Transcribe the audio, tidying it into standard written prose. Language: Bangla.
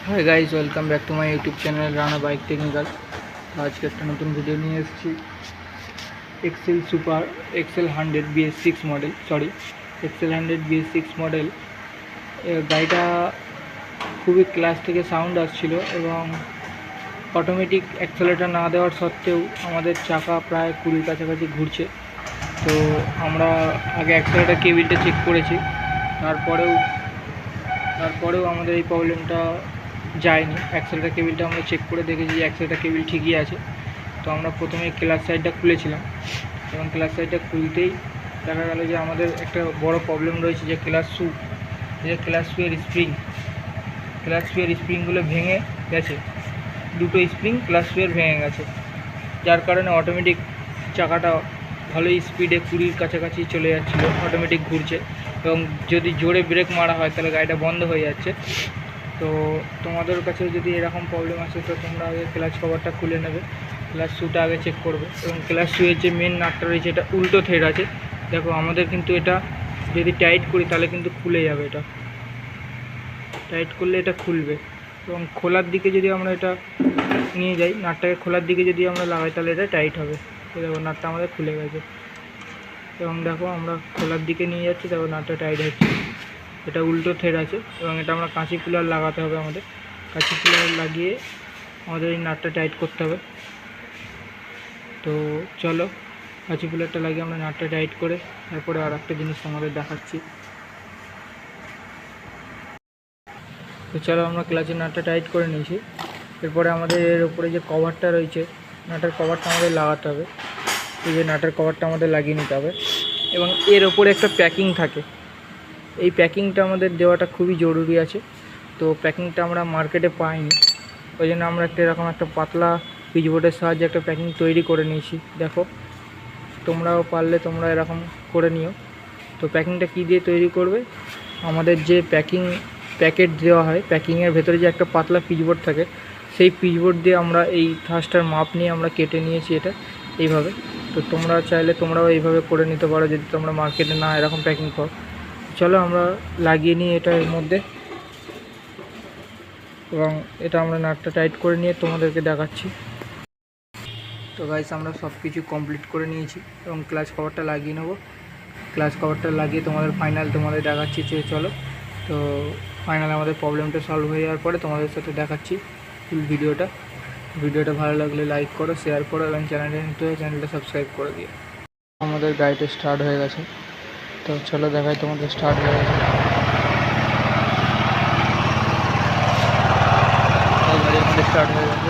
Hi guys, welcome back to my YouTube channel Rana bike technical. तो आज के एक नतून भिडियो निये एसेछि XL super XL 100 BS6 model XL 100 BS6 model गाड़ीटा खूबी क्लास थेके साउंड आसछिलो एबं अटोमेटिक एक्सेलेटर ना देওয়ার सत्त्वेও आमादेर चाका प्राय 20 काछाकाछि घुरছে। तो आमरा आगे एक्सेलेटर केबिलटा चेक करेछि, तारपरेও आमादेर এই प्रॉब्लेमटा जायনি। एक्सेलेटर केबिलटा আমরা চেক করে দেখেছি যে एक्सेलेटर केबिल ঠিকই আছে। তো আমরা প্রথমে ক্লাচ সাইডটা খুলেছিলাম এবং ক্লাচ সাইডটা খুলতেই দেখা গেল যে আমাদের একটা বড় প্রবলেম রয়েছে যে ক্লাচ শুয়ের স্প্রিংগুলো ভেঙে গেছে। দুটো স্প্রিং ক্লাচ শুয়ের ভেঙে গেছে, যার কারণে অটোমেটিক চাকাটা ভালোই স্পিডে 20 কাছাকাছি চলে যাচ্ছিল, অটোমেটিক ঘুরছে এবং যদি জোরে ব্রেক মারা হয় তাহলে গাড়িটা বন্ধ হয়ে যাচ্ছে। তো তোমাদের কাছে যদি এরকম প্রবলেম আসে তো তোমরা আগে ক্লাচ কভারটা খুলে নেবে, ক্লাচ শুটা আগে চেক করবে এবং ক্লাচ শুয়ের যে মেন নাটটা রয়েছে এটা উল্টো থ্রেড আছে। দেখো আমাদের কিন্তু এটা যদি টাইট করি তাহলে কিন্তু খুলে যাবে, এটা টাইট করলে এটা খুলবে এবং খোলার দিকে যদি আমরা এটা নিয়ে যাই, নাটটাকে খোলার দিকে যদি আমরা লাগাই তাহলে এটা টাইট হবে। তো দেখো নাটটা আমাদের খুলে গেছে এবং দেখো আমরা খোলার দিকে নিয়ে যাচ্ছি, দেখো নাটটা টাইট হচ্ছে। এটা উল্টো থ্রেড আছে এবং এটা আমরা কাঁচি পুলার লাগাতে হবে, আমাদের কাঁচি পুলার লাগিয়ে আমাদের এই নাটটা টাইট করতে হবে। তো চলো কাঁচি পুলারটা লাগিয়ে আমরা নাটটা টাইট করে তারপরে আর একটা জিনিস আমাদের দেখাচ্ছি। তো চলো আমরা ক্লাচের নাটটা টাইট করে নিয়েছি। এরপরে আমাদের এর উপরে যে কভারটা রয়েছে, নাটের কভারটা আমাদের লাগাতে হবে। এই যে নাটের কভারটা আমাদের লাগিয়ে নিতে হবে এবং এর ওপরে একটা প্যাকিং থাকে, এই প্যাকিংটা আমাদের দেওয়াটা খুবই জরুরি আছে। তো প্যাকিংটা আমরা মার্কেটে পাইনি, ওই জন্য আমরা এরকম একটা পাতলা পিচবোর্ডের সাহায্যে একটা প্যাকিং তৈরি করে নিয়েছি। দেখো তোমরাও পারলে তোমরা এরকম করে নিও। তো প্যাকিংটা কী দিয়ে তৈরি করবে, আমাদের যে প্যাকেট দেওয়া হয়, প্যাকিংয়ের ভেতরে যে একটা পাতলা পিচবোর্ড থাকে, সেই পিচবোর্ড দিয়ে আমরা এই থাসটার মাপ নিয়ে আমরা কেটে নিয়েছি এটা এইভাবে। তো তোমরা চাইলে তোমরাও এইভাবে করে নিতে পারো যদি তোমরা মার্কেটে না এরকম প্যাকিং পাও। চলো আমরা লাগিয়ে নিই এটা এর মধ্যে এবং এটা আমরা নাটটা টাইট করে নিয়ে তোমাদেরকে দেখাচ্ছি। তো গাইস আমরা সব কিছু কমপ্লিট করে নিয়েছি এবং ক্লাচ কভারটা লাগিয়ে নেব। ক্লাচ কভারটা লাগিয়ে ফাইনাল তোমাদের দেখাচ্ছি যে চলো। তো ফাইনাল আমাদের প্রবলেমটা সলভ হয়ে যাওয়ার পরে তোমাদের সাথে দেখাচ্ছি ফুল ভিডিওটা ভালো লাগলে লাইক করো, শেয়ার করো এবং চ্যানেলটা সাবস্ক্রাইব করে দিও। আমাদের গাড়িটা স্টার্ট হয়ে গেছে, তো চলো দেখাই তোমাদের স্টার্ট হয়ে গেছে। গাড়ি আমাদের স্টার্ট হয়ে গেছে।